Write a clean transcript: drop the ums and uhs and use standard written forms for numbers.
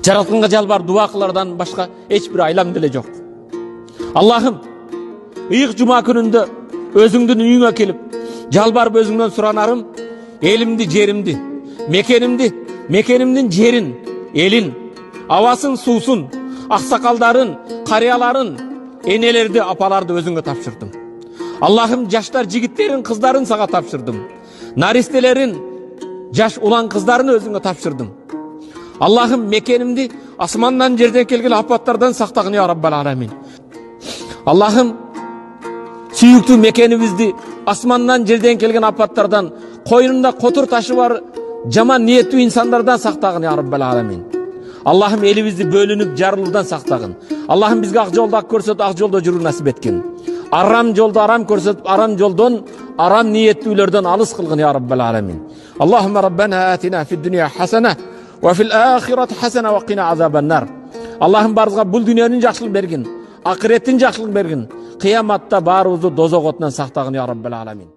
Жаратканга жалбар дуа кылардан башка эч бир айлам деле жок. Аллахым, ыйык жума күнүндө өзүңдүн үйүңө келип, жалбарып өзүңдөн суранарым, элимди, жеримди, мекенимдин жерин, элин, абасын, суусун, аксакалдарын, карыяларын, энелерди, апаларды өзүңө тапшырдым. Аллахым, жаштар жигиттерин, кыздарын сага тапшырдым. Наристелерин, жаш улан кыздарын өзүңө тапшырдым. Аллахым, мекенимди асмандан жерден келген апаттардан сактагын я Раббал аламин. Аллахым, сүйүктүү мекенибизди асмандан жерден келген апаттардан, койнунда котур ташы бар жаман ниеттүү инсандардан сактагын я Раббал аламин. Аллахым, элибизди бөлүнүп жарылуудан сактагын. Аллахым, бизге ак жолду ак көрсөтүп, ак жолдо жүрүү насип эткин. Арам жолду арам көрсөтүп, арам жолдон, арам ниеттүүлөрдөн алыс кылгын я Раббал аламин. Аллахумма Rabbana atina fid dunya hasana wa fil akhirati hasana wa qina azabannar. Аллахым, барыбызга бул дүйнөнүн жакшылык бергин, акыреттин жакшылык бергин. Кыяматта баарыбызды дозок отунан сактагын я Раббал аламин.